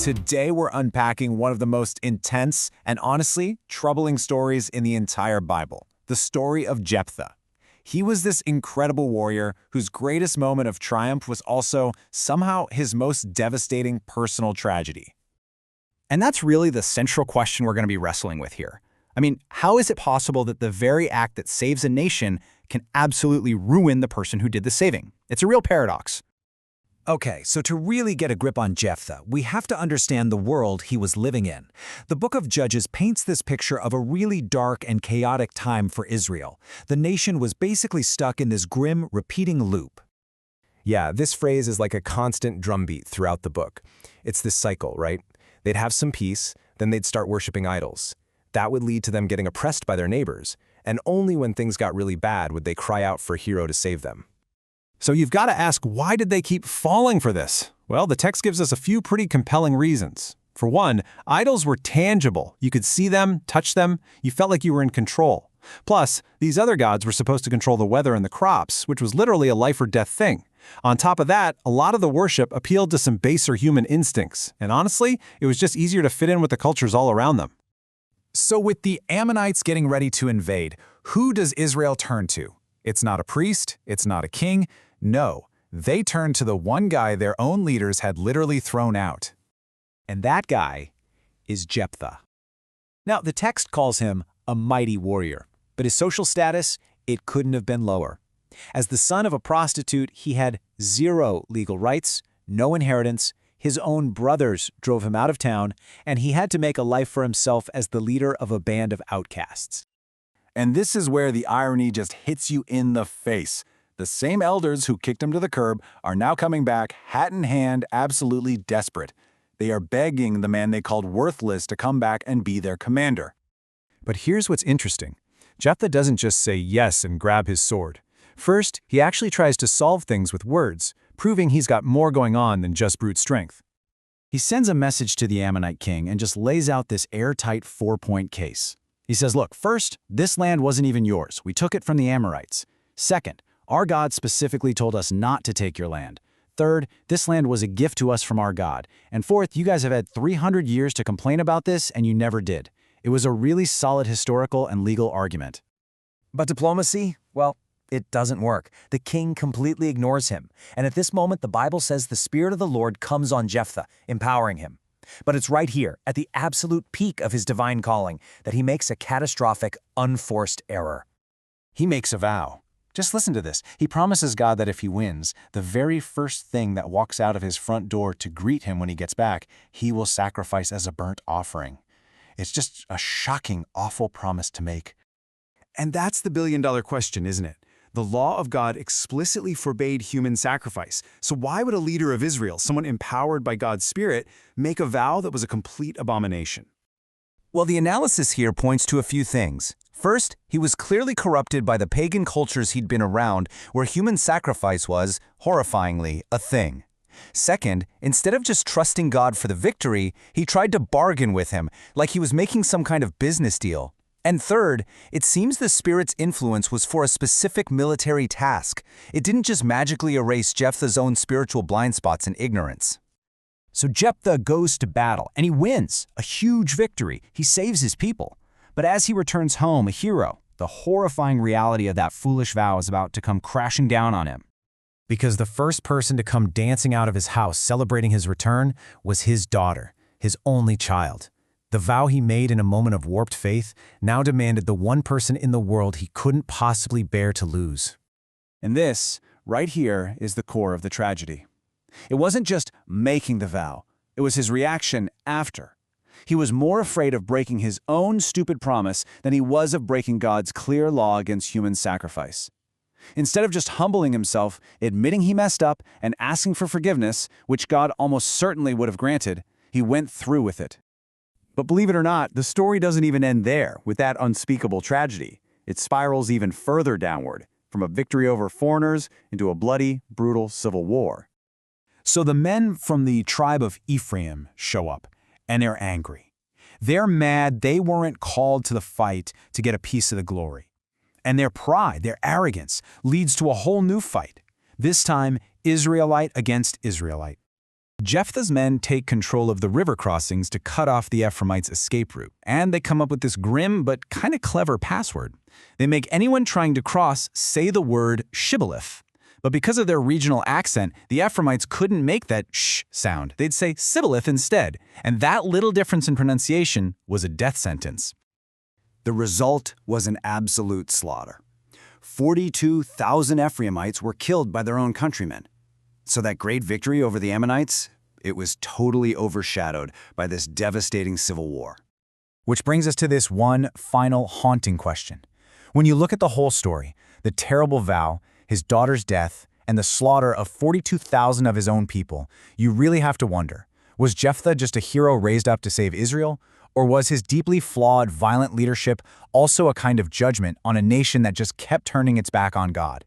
Today we're unpacking one of the most intense and honestly troubling stories in the entire Bible, the story of Jephthah. He was this incredible warrior whose greatest moment of triumph was also somehow his most devastating personal tragedy. And that's really the central question we're going to be wrestling with here. I mean, how is it possible that the very act that saves a nation can absolutely ruin the person who did the saving? It's a real paradox. Okay, so to really get a grip on Jephthah, we have to understand the world he was living in. The book of Judges paints this picture of a really dark and chaotic time for Israel. The nation was basically stuck in this grim, repeating loop. Yeah, this phrase is like a constant drumbeat throughout the book. It's this cycle, right? They'd have some peace, then they'd start worshiping idols. That would lead to them getting oppressed by their neighbors, and only when things got really bad would they cry out for a hero to save them. So you've got to ask, why did they keep falling for this? Well, the text gives us a few pretty compelling reasons. For one, idols were tangible. You could see them, touch them, you felt like you were in control. Plus, these other gods were supposed to control the weather and the crops, which was literally a life or death thing. On top of that, a lot of the worship appealed to some baser human instincts, and honestly, it was just easier to fit in with the cultures all around them. So with the Ammonites getting ready to invade, who does Israel turn to? It's not a priest, it's not a king. No, they turned to the one guy their own leaders had literally thrown out. And that guy is Jephthah. Now, the text calls him a mighty warrior, but his social status, it couldn't have been lower. As the son of a prostitute, he had zero legal rights, no inheritance, his own brothers drove him out of town, and he had to make a life for himself as the leader of a band of outcasts. And this is where the irony just hits you in the face. The same elders who kicked him to the curb are now coming back, hat in hand, absolutely desperate. They are begging the man they called worthless to come back and be their commander. But here's what's interesting. Jephthah doesn't just say yes and grab his sword. First, he actually tries to solve things with words, proving he's got more going on than just brute strength. He sends a message to the Ammonite king and just lays out this airtight four-point case. He says, look, first, this land wasn't even yours. We took it from the Amorites. Second, our God specifically told us not to take your land. Third, this land was a gift to us from our God. And fourth, you guys have had 300 years to complain about this, and you never did. It was a really solid historical and legal argument. But diplomacy? Well, it doesn't work. The king completely ignores him. And at this moment, the Bible says the Spirit of the Lord comes on Jephthah, empowering him. But it's right here, at the absolute peak of his divine calling, that he makes a catastrophic, unforced error. He makes a vow. Just listen to this. He promises God that if he wins, the very first thing that walks out of his front door to greet him when he gets back, he will sacrifice as a burnt offering. It's just a shocking, awful promise to make. And that's the billion-dollar question, isn't it? The law of God explicitly forbade human sacrifice. So why would a leader of Israel, someone empowered by God's Spirit, make a vow that was a complete abomination? Well, the analysis here points to a few things. First, he was clearly corrupted by the pagan cultures he'd been around, where human sacrifice was, horrifyingly, a thing. Second, instead of just trusting God for the victory, he tried to bargain with him, like he was making some kind of business deal. And third, it seems the Spirit's influence was for a specific military task. It didn't just magically erase Jephthah's own spiritual blind spots and ignorance. So Jephthah goes to battle, and he wins, a huge victory. He saves his people. But as he returns home, a hero, the horrifying reality of that foolish vow is about to come crashing down on him. Because the first person to come dancing out of his house celebrating his return was his daughter, his only child. The vow he made in a moment of warped faith now demanded the one person in the world he couldn't possibly bear to lose. And this, right here, is the core of the tragedy. It wasn't just making the vow, it was his reaction after. He was more afraid of breaking his own stupid promise than he was of breaking God's clear law against human sacrifice. Instead of just humbling himself, admitting he messed up, and asking for forgiveness, which God almost certainly would have granted, he went through with it. But believe it or not, the story doesn't even end there with that unspeakable tragedy. It spirals even further downward, from a victory over foreigners into a bloody, brutal civil war. So the men from the tribe of Ephraim show up, and they're angry. They're mad they weren't called to the fight to get a piece of the glory. And their pride, their arrogance, leads to a whole new fight. This time, Israelite against Israelite. Jephthah's men take control of the river crossings to cut off the Ephraimites' escape route, and they come up with this grim but kind of clever password. They make anyone trying to cross say the word Shibboleth. But because of their regional accent, the Ephraimites couldn't make that sh sound. They'd say Shibboleth instead, and that little difference in pronunciation was a death sentence. The result was an absolute slaughter. 42,000 Ephraimites were killed by their own countrymen. So that great victory over the Ammonites, it was totally overshadowed by this devastating civil war. Which brings us to this one final haunting question. When you look at the whole story, the terrible vow, his daughter's death, and the slaughter of 42,000 of his own people, you really have to wonder, was Jephthah just a hero raised up to save Israel? Or was his deeply flawed, violent leadership also a kind of judgment on a nation that just kept turning its back on God?